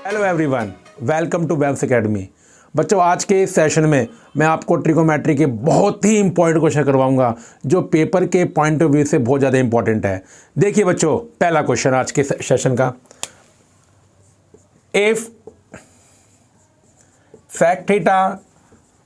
Hello everyone, welcome to Webs Academy. बच्चों, आज के इस सेशन में मैं आपको ट्रिगोमेट्री के बहुत ही इंपॉर्टेंट क्वेश्चन करवाऊंगा जो पेपर के पॉइंट ऑफ व्यू से बहुत ज़्यादा इंपॉर्टेंट है। देखिए बच्चों, पहला क्वेश्चन आज के सेशन का, if sec theta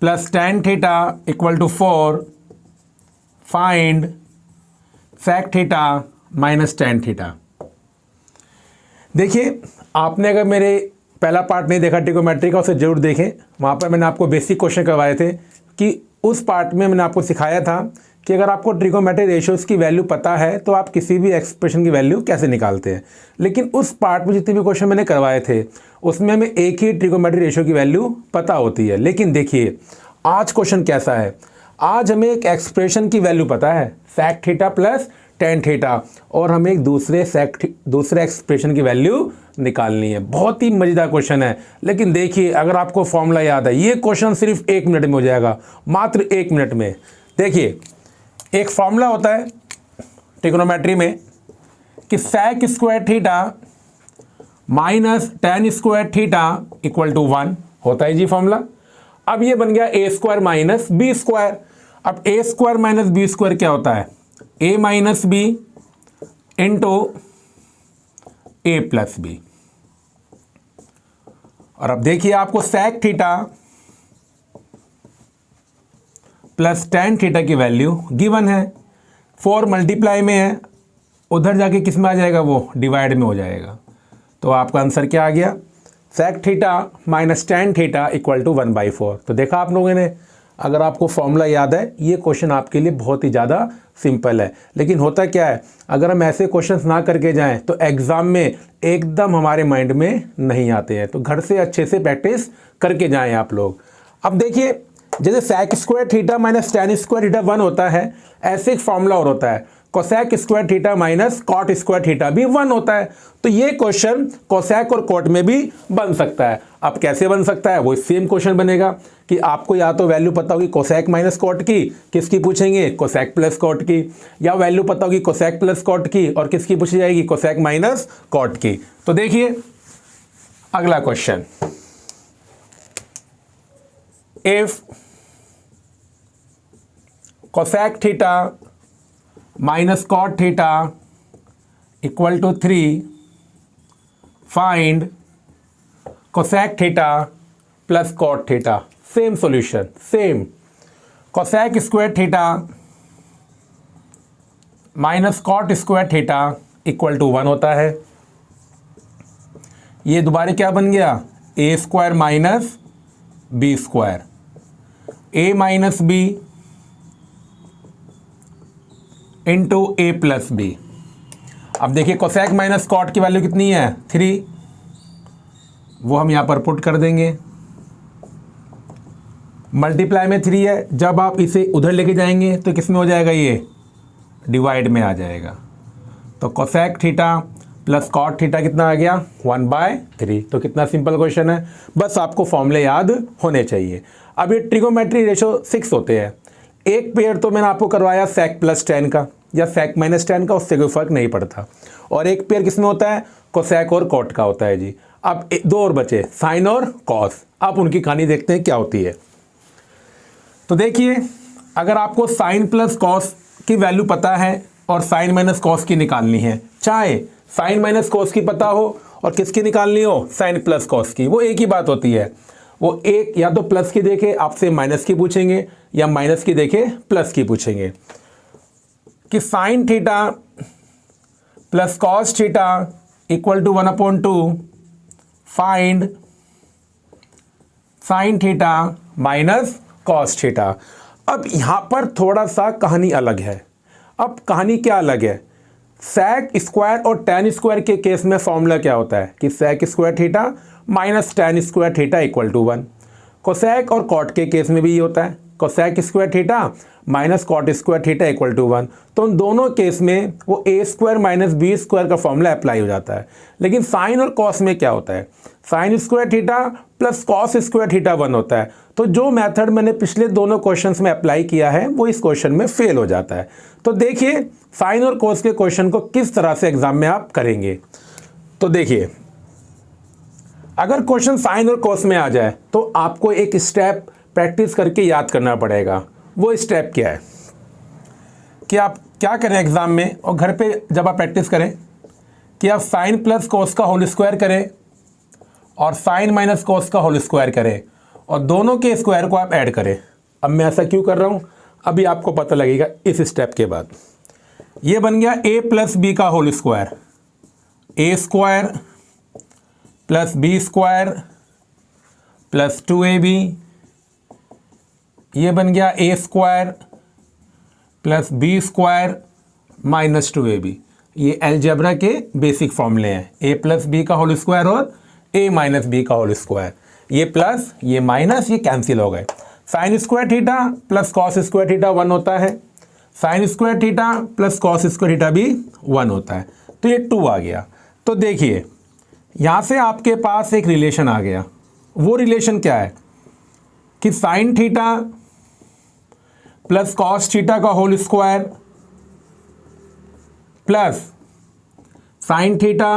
plus tan theta equal to 4, find sec theta minus tan theta. देखिए, आपने अगर मेरे पहला पार्ट नहीं देखा ट्रिगोमेट्री का, उसे जरूर देखें। वहाँ पर मैंने आपको बेसिक क्वेश्चन करवाए थे कि उस पार्ट में मैंने आपको सिखाया था कि अगर आपको ट्रिगोमेट्री रेशियोज़ की वैल्यू पता है तो आप किसी भी एक्सप्रेशन की वैल्यू कैसे निकालते हैं। लेकिन उस पार्ट में जितने भी क्वेश्चन मैंने करवाए थे उसमें हमें एक ही ट्रिगोमेट्री रेशियो की वैल्यू पता होती है। लेकिन देखिए, आज क्वेश्चन कैसा है, आज हमें एक एक्सप्रेशन की वैल्यू पता है sec theta plus tan theta, और हमें एक दूसरे एक्सप्रेशन की वैल्यू निकालनी है। बहुत ही मज़ेदार क्वेश्चन है। लेकिन देखिए, अगर आपको फॉर्मूला याद है, ये क्वेश्चन सिर्फ 1 मिनट में हो जाएगा, मात्र 1 मिनट में। देखिए, एक फॉर्मूला होता है ट्रिगोनोमेट्री में कि sec square theta minus tan square theta equal to 1 होता है जी फॉर्मूला। अब ये बन गया a square minus B square. अब a square minus B square क्या होता है, a minus B into a plus B. और अब देखिए, आपको sec theta plus tan theta की वैल्यू गिवन है, 4 मल्टीप्लाई में है, उधर जाके किस में आ जाएगा, वो डिवाइड में हो जाएगा। तो आपका आंसर क्या आ गया, sec theta minus tan theta equal to 1/4। तो देखा आप लोगों ने, अगर आपको फॉर्मूला याद है, ये क्वेश्चन आपके लिए बहुत ही ज़्यादा सिंपल है। लेकिन होता क्या है, अगर हम ऐसे क्वेश्चंस ना करके जाएं तो एग्ज़ाम में एकदम हमारे माइंड में नहीं आते हैं। तो घर से अच्छे से प्रैक्टिस करके जाएं आप लोग। अब देखिए, जैसे sec square theta minus tan square theta 1 होता है, ऐसे एक फॉर्मूला और होता है cosec square theta minus cot square theta भी 1 होता है। तो ये क्वेश्चन cosec और cot में भी बन सकता है। अब कैसे बन सकता है, वो सेम क्वेश्चन बनेगा कि आपको या तो वैल्यू पता होगी cosec माइनस cot की, किसकी पूछेंगे, cosec प्लस cot की, या वैल्यू पता होगी cosec प्लस cot की और किसकी पूछी जाएगी, cosec माइनस cot की। तो देखिए अगला question, if cosec theta minus cot theta equal to 3, find cosec theta plus cot theta. Same solution, same. cosec square theta minus cot square theta equal to 1 होता है। ये दोबारा क्या बन गया, a square minus B square, a minus B into A plus B. अब देखिए, cosec minus cot की वैल्यू कितनी है, 3, वो हम यहाँ पर पुट कर देंगे। मल्टीप्लाई में 3 है, जब आप इसे उधर लेके जाएंगे तो किस में हो जाएगा, ये डिवाइड में आ जाएगा। तो cosec theta plus cot theta कितना आ गया, 1/3। तो कितना सिंपल क्वेश्चन है, बस आपको फॉर्मूले याद होने चाहिए। अब ये ट्रिगोमेट्री रेशो 6 होते हैं। एक पेयर तो मैंने आपको करवाया sec प्लस tan का या sec माइनस tan का, उससे कोई फर्क नहीं पड़ता। और एक पेयर किसमें होता है, cosec और cot का होता है जी। अब 2 और बचे, साइन और cos। आप उनकी कहानी देखते हैं क्या होती है। तो देखिए, अगर आपको साइन प्लस cos की वैल्यू पता है और साइन माइनस cos की निकालनी है, चाहे साइन माइनस cos की पता हो और किसकी निकालनी हो, साइन प्लस cos की, वो एक ही बात होती है। वो एक या तो प्लस की देखे आपसे माइनस की पूछेंगे, या माइनस की देखे प्लस की पूछेंगे। कि sine theta plus cos theta equal to 1/2, find sine theta minus cos theta. अब यहाँ पर थोड़ा सा कहानी अलग है। अब कहानी क्या अलग है, sec स्क्वायर और tan स्क्वायर के केस में फॉर्मूला क्या होता है कि sec square theta minus tan square theta equal to 1। cosec और cot के केस में भी ये होता है, cosec square theta minus cot square theta equal to 1। तो उन दोनों केस में वो a square minus B square का फॉर्मूला अप्लाई हो जाता है। लेकिन साइन और cos में क्या होता है, sine square theta plus cos square theta 1 होता है। तो जो मेथड मैंने पिछले दोनों क्वेश्चंस में अप्लाई किया है वो इस क्वेश्चन में फेल हो जाता है। तो देखिए, साइन और cos के क्वेश्चन को किस तरह से एग्जाम में आप करेंगे। तो देखिए, अगर क्वेश्चन साइन और कोस में आ जाए तो आपको एक स्टेप प्रैक्टिस करके याद करना पड़ेगा। वो स्टेप क्या है कि आप क्या करें एग्ज़ाम में और घर पे जब आप प्रैक्टिस करें कि आप साइन प्लस कोस का होल स्क्वायर करें और साइन माइनस कोस का होल स्क्वायर करें और दोनों के स्क्वायर को आप ऐड करें। अब मैं ऐसा क्यों कर रहा हूँ अभी आपको पता लगेगा इस स्टेप के बाद। ये बन गया a प्लस बी का whole square, a square plus b square plus 2ab। ये बन गया a square plus b square minus 2ab। ये अलजेब्रा के बेसिक फॉर्मूले हैं, a प्लस बी का होल स्क्वायर और a माइनस बी का होल स्क्वायर। ये प्लस ये माइनस ये कैंसिल हो गए। Sine square theta plus cos square theta 1 होता है, sine square theta plus cos square theta भी 1 होता है। तो ये 2 आ गया। तो देखिए यहाँ से आपके पास एक रिलेशन आ गया। वो रिलेशन क्या है कि sine theta plus cos theta का whole square plus sine theta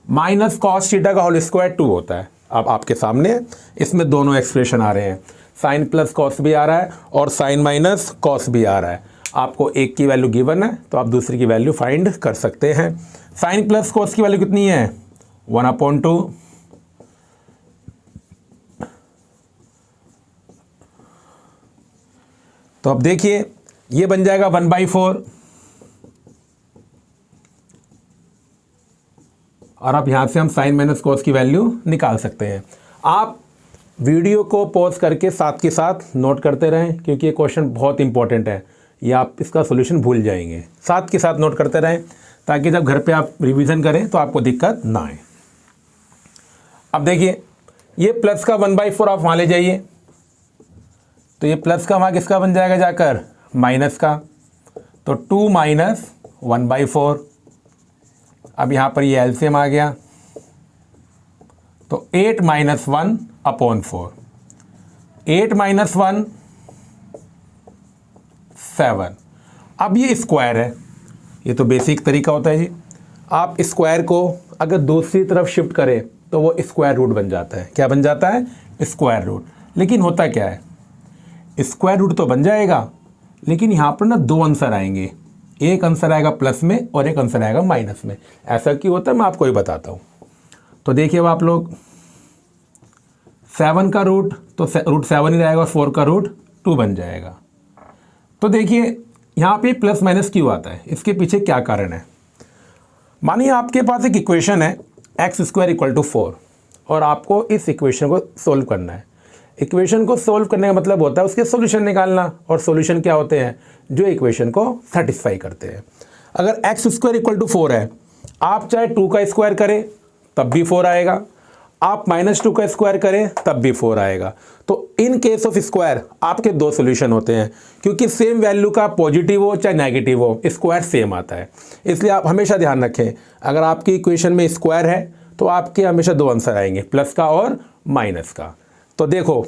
minus cos theta का होल स्क्वायर 2 होता है। अब आपके सामने इसमें दोनों एक्सप्रेशन आ रहे हैं, साइन प्लस कॉस भी आ रहा है और साइन माइनस कॉस भी आ रहा है। आपको एक की वैल्यू गिवन है तो आप दूसरी की वैल्यू फाइंड कर सकते हैं। साइन प्लस कॉस की वैल्यू कितनी है 1/2। तो अब देखिए ये बन जाएगा 1/4 और अब यहां से हम साइन माइनस कॉस की वैल्यू निकाल सकते हैं। आप वीडियो को पॉज करके साथ के साथ नोट करते रहें क्योंकि ये क्वेश्चन बहुत इंपॉर्टेंट है, ये आप इसका सॉल्यूशन भूल जाएंगे। साथ के साथ नोट करते रहें ताकि जब घर पे आप रिवीजन करें तो आपको दिक्कत ना आए। अब देखिए ये प्लस का 1/4 आप वहाँ ले जाइए तो ये प्लस का वहाँ किसका बन जाएगा जाकर माइनस का, तो 2 माइनस 1/4। अब यहाँ पर ये एलसीएम आ गया तो 8 माइनस 1/4। 8 माइनस 1 7। अब ये स्क्वायर है, ये तो बेसिक तरीका होता है जी। आप स्क्वायर को अगर दूसरी तरफ शिफ्ट करें तो वो स्क्वायर रूट बन जाता है। क्या बन जाता है स्क्वायर रूट। लेकिन होता क्या है स्क्वायर रूट तो बन जाएगा लेकिन यहाँ पर ना 2 आंसर आएंगे, एक आंसर आएगा प्लस में और एक आंसर आएगा माइनस में। ऐसा क्यों होता है मैं आपको ही बताता हूँ। तो देखिए अब आप लोग 7 का रूट तो रूट 7 ही रहेगा और 4 का रूट 2 बन जाएगा। तो देखिए यहाँ पे प्लस माइनस क्यों आता है, इसके पीछे क्या कारण है। मानिए आपके पास एक इक्वेशन है x² = 4 और आपको इस इक्वेशन को सोल्व करना है। इक्वेशन को सोल्व करने का मतलब होता है उसके सॉल्यूशन निकालना, और सॉल्यूशन क्या होते हैं जो इक्वेशन को सेटिस्फाई करते हैं। अगर x² = 4 है, आप चाहे 2 का स्क्वायर करें तब भी 4 आएगा, आप -2 का स्क्वायर करें तब भी 4 आएगा। तो इन केस ऑफ स्क्वायर आपके 2 सॉल्यूशन होते हैं क्योंकि सेम वैल्यू का पॉजिटिव हो चाहे नेगेटिव हो स्क्वायर सेम आता है। इसलिए आप हमेशा ध्यान रखें अगर आपकी इक्वेशन में स्क्वायर है तो आपके हमेशा 2 आंसर आएंगे, प्लस का और माइनस का। तो देखो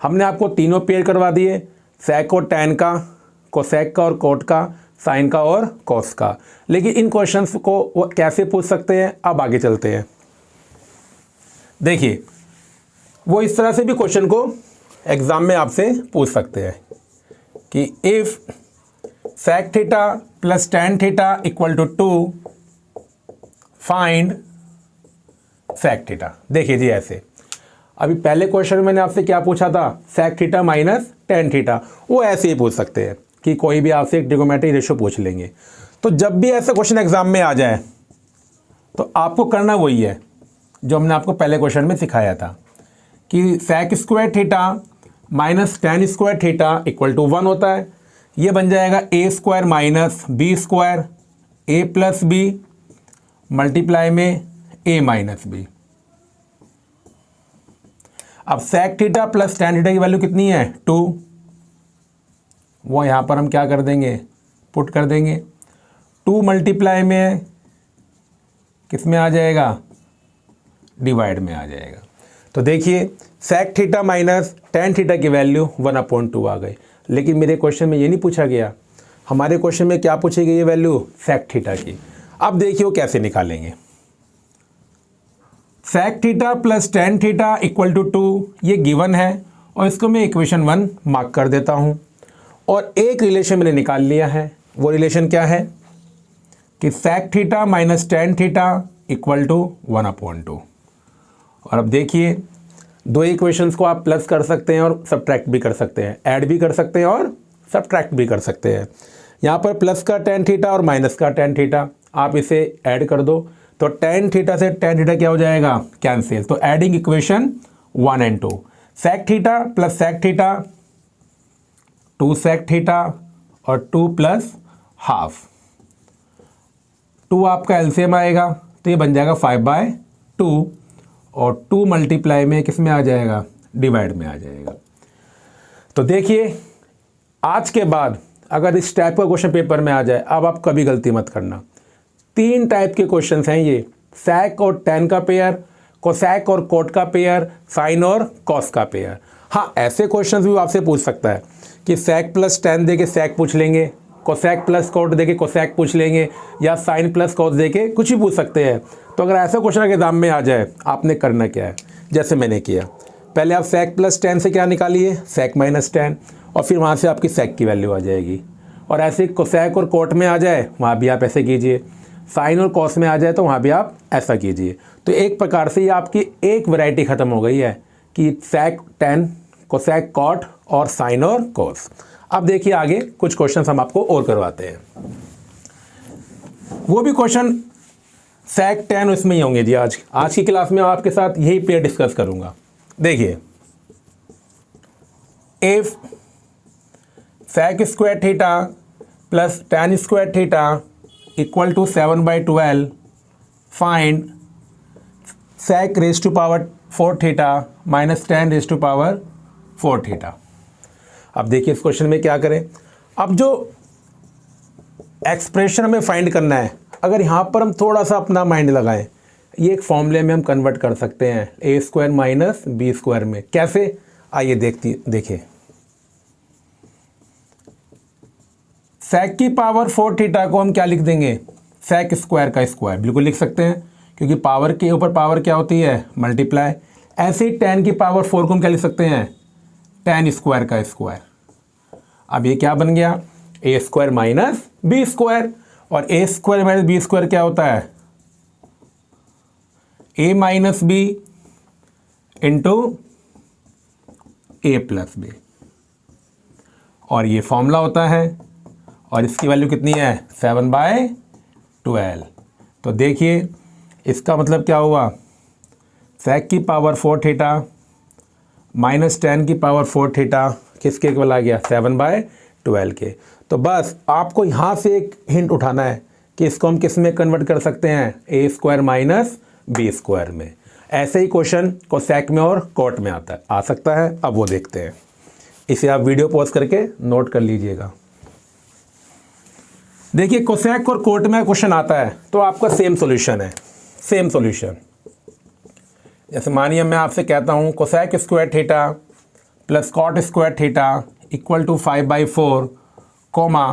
हमने आपको तीनों पेयर करवा दिए, सेक और टैन का, कोसेक का और कोट का, साइन का और कॉस का। लेकिन इन क्वेश्चंस को वो कैसे पूछ सकते हैं अब आगे चलते हैं। देखिए वो इस तरह से भी क्वेश्चन को एग्जाम में आपसे पूछ सकते हैं कि if sec theta plus tan theta = 2 find sec theta. देखिए जी ऐसे अभी पहले क्वेश्चन में मैंने आपसे क्या पूछा था sec theta minus tan theta, वो ऐसे ही पूछ सकते हैं कि कोई भी आपसे एक ट्रिगोनोमेट्रिक रेशियो पूछ लेंगे। तो जब भी ऐसा क्वेश्चन एग्जाम में आ जाए तो आपको करना वही है जो हमने आपको पहले क्वेश्चन में सिखाया था कि sec² theta minus tan² theta = 1 होता है। ये बन जाएगा a² minus b² a plus B multiply में a माइनस बी। अब sec theta plus tan theta की वैल्यू कितनी है 2, वो यहाँ पर हम क्या कर देंगे पुट कर देंगे। 2 मल्टीप्लाई में किस में आ जाएगा डिवाइड में आ जाएगा। तो देखिए sec theta minus tan theta की वैल्यू 1/2 आ गई। लेकिन मेरे क्वेश्चन में ये नहीं पूछा गया, हमारे क्वेश्चन में क्या पूछी गई ये वैल्यू सेक थीटा की। अब देखिए वो कैसे निकालेंगे। sec theta plus tan theta equal to 2 ये गिवन है और इसको मैं इक्वेशन 1 मार्क कर देता हूँ। और एक रिलेशन मैंने निकाल लिया है, वो रिलेशन क्या है कि sec theta minus tan theta equal to 1/2। और अब देखिए दो इक्वेशंस को आप प्लस कर सकते हैं और सब्ट्रैक्ट भी कर सकते हैं, ऐड भी कर सकते हैं और सब्ट्रैक्ट भी कर सकते हैं। यहाँ पर प्लस का tan थीटा और माइनस का tan थीटा आप इसे ऐड कर दो तो tan थीटा से tan थीटा क्या हो जाएगा, कैंसिल। तो adding equation 1 and 2, sec theta plus sec theta 2 sec theta और 2 प्लस हाफ, 2 आपका एलसीएम आएगा तो ये बन जाएगा 5/2 और 2 मल्टीप्लाई में किस में आ जाएगा, डिवाइड में आ जाएगा। तो देखिए आज के बाद अगर इस टाइप का क्वेश्चन पेपर में आ जाए, अब आप कभी गलती मत करना। 3 टाइप के क्वेश्चंस हैं ये, sec और tan का पेयर, कोसेक और कोट का पेयर, साइन और कॉस का पेयर। हाँ ऐसे क्वेश्चंस भी आपसे पूछ सकता है कि sec प्लस tan दे के sec पूछ लेंगे, कोसेक प्लस कोट दे के कोसेक पूछ लेंगे, या साइन प्लस कॉस दे के कुछ भी पूछ सकते हैं। तो अगर ऐसा क्वेश्चन के एग्जाम में आ जाए, आपने करना क्या है, जैसे मैंने किया, पहले आप sec प्लस tan से क्या निकालिए, sec माइनस tan, और फिर वहाँ से आपकी sec की वैल्यू आ जाएगी। और ऐसे कोसेक और कोट में आ जाए वहाँ भी आप ऐसे कीजिए, साइन और कॉस में आ जाए तो वहाँ भी आप ऐसा कीजिए। तो एक प्रकार से ये आपकी एक वैरायटी ख़त्म हो गई है कि sec tan, कोसेक कॉट और साइन और कॉस। अब देखिए आगे कुछ क्वेश्चंस हम आपको और करवाते हैं, वो भी क्वेश्चन sec tan उसमें ही होंगे जी। आज की क्लास में आपके साथ यही पेयर डिस्कस करूंगा। देखिए if sec square theta plus tan square theta equal to 7/12, find sec raise to power 4 theta minus tan raise to power 4 theta. अब देखिए इस क्वेश्चन में क्या करें, अब जो एक्सप्रेशन हमें फाइंड करना है, अगर यहाँ पर हम थोड़ा सा अपना माइंड लगाएं, ये एक फॉर्मूले में हम कन्वर्ट कर सकते हैं a square minus B square में। कैसे, आइए देखिए sec की पावर 4 थीटा को हम क्या लिख देंगे, sec स्क्वायर का स्क्वायर, बिल्कुल लिख सकते हैं क्योंकि पावर के ऊपर पावर क्या होती है, मल्टीप्लाई। ऐसे ही tan की पावर 4 को हम क्या लिख सकते हैं, tan स्क्वायर का स्क्वायर। अब ये क्या बन गया, a square minus B square, और a square minus B square क्या होता है, a minus B into a plus B, और ये फॉर्मूला होता है, और इसकी वैल्यू कितनी है, 7/12। तो देखिए इसका मतलब क्या हुआ, sec की पावर 4 थीटा माइनस tan की पावर 4 थीटा किसके इक्वल आ गया, 7/12 के। तो बस आपको यहाँ से एक हिंट उठाना है कि इसको हम किस में कन्वर्ट कर सकते हैं, a square minus B square में। ऐसे ही क्वेश्चन कोसेक में और कोट में आ सकता है। अब वो देखते हैं, इसे आप वीडियो पॉज करके नोट कर लीजिएगा। देखिए कोसेक और कोट में क्वेश्चन आता है तो आपका सेम सॉल्यूशन है, सेम सॉल्यूशन। जैसे मानिए मैं आपसे कहता हूँ cosec square theta plus cot square theta equal to 5/4 comma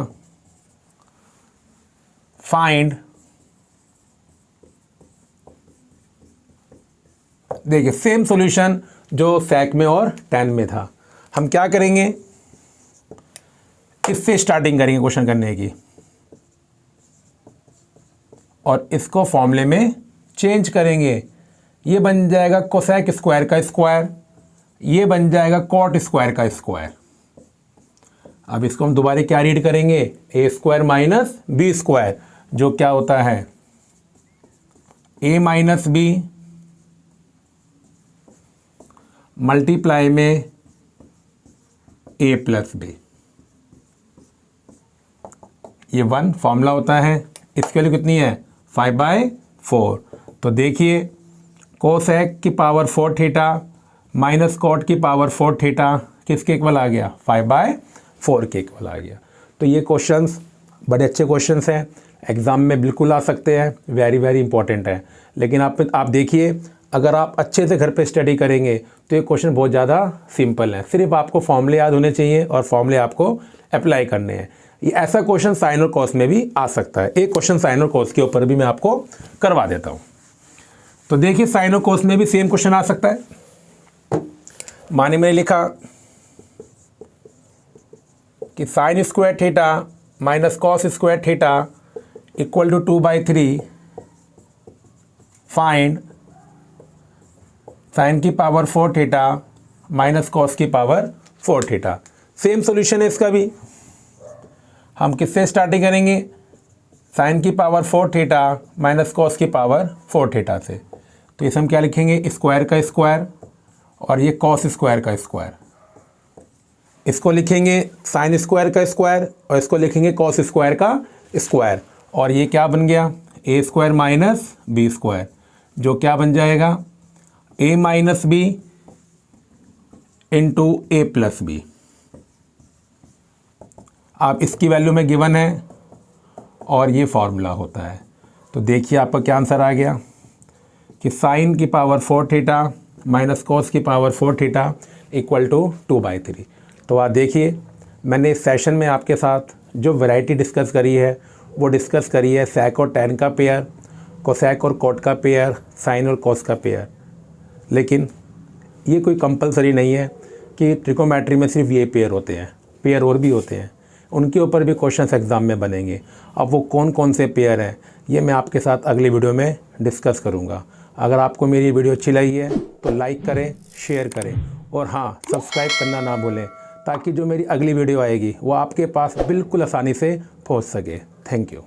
find, देखिए सेम सॉल्यूशन जो sec में और tan में था। हम क्या करेंगे, इससे स्टार्टिंग करेंगे क्वेश्चन करने की, और इसको फॉर्मूले में चेंज करेंगे। ये बन जाएगा कोसेक स्क्वायर का स्क्वायर, ये बन जाएगा कॉट स्क्वायर का स्क्वायर। अब इसको हम दोबारा क्या रीड करेंगे, a square minus B square, जो क्या होता है a माइनस बी मल्टीप्लाई में a प्लस बी, ये 1 फॉर्मूला होता है। इसके लिए कितनी है, 5/4। तो देखिए कोसेक की पावर 4 थीटा माइनस कॉट की पावर 4 थीटा किसके इक्वल आ गया, 5/4 के इक्वल आ गया। तो ये क्वेश्चंस बड़े अच्छे क्वेश्चंस हैं, एग्ज़ाम में बिल्कुल आ सकते हैं, वेरी वेरी इंपॉर्टेंट है। लेकिन आप देखिए अगर आप अच्छे से घर पे स्टडी करेंगे तो ये क्वेश्चन बहुत ज़्यादा सिंपल है। सिर्फ आपको फॉर्मूले याद होने चाहिए और फॉर्मूले आपको अप्लाई करने हैं। ये ऐसा क्वेश्चन साइन और कॉस में भी आ सकता है। एक क्वेश्चन साइन और कॉस के ऊपर भी मैं आपको करवा देता हूँ। तो देखिए साइन और कोस में भी सेम क्वेश्चन आ सकता है। माने मैंने लिखा कि sine square theta minus cos square theta equal to 2/3 find sine की पावर 4 थीटा माइनस कॉस की पावर 4 थीटा। सेम सॉल्यूशन है इसका भी। हम किससे स्टार्टिंग करेंगे? साइन की पावर 4 थीटा माइनस कॉस की पावर 4 थीटा से। तो इसे हम क्या लिखेंगे? स्क्वायर का स्क्वायर और ये कॉस स्क्वायर का स्क्वायर। इसको लिखेंगे साइन स्क्वायर का स्क्वायर और इसको लिखेंगे कॉस स्क्वायर का स्क्वायर। और ये क्या बन गया? ए स्क्वायर माइनस बी स्क्वायर, जो क्या बन जाएगा? ए minus B into A plus B. आप इसकी वैल्यू में गिवन है और ये फॉर्मूला होता है। तो देखिए आपका क्या आंसर आ गया कि साइन की पावर 4 थीटा माइनस कॉस की पावर 4 थीटा इक्वल टू 2/3। तो आप देखिए मैंने इस सेशन में आपके साथ जो वैरायटी डिस्कस करी है वो डिस्कस करी है सेक और टैन का पेयर, कोसेक और कोट का पेयर, साइन और कॉस का पेयर। लेकिन ये कोई कंपलसरी नहीं है कि ट्रिकोमेट्री में सिर्फ ये पेयर होते हैं, पेयर और भी होते हैं, उनके ऊपर भी क्वेश्चंस एग्ज़ाम में बनेंगे। अब वो कौन कौन से पेयर हैं ये मैं आपके साथ अगली वीडियो में डिस्कस करूँगा। अगर आपको मेरी वीडियो अच्छी लगी है तो लाइक करें, शेयर करें और हाँ, सब्सक्राइब करना ना भूलें, ताकि जो मेरी अगली वीडियो आएगी वो आपके पास बिल्कुल आसानी से पहुँच सके। Thank you.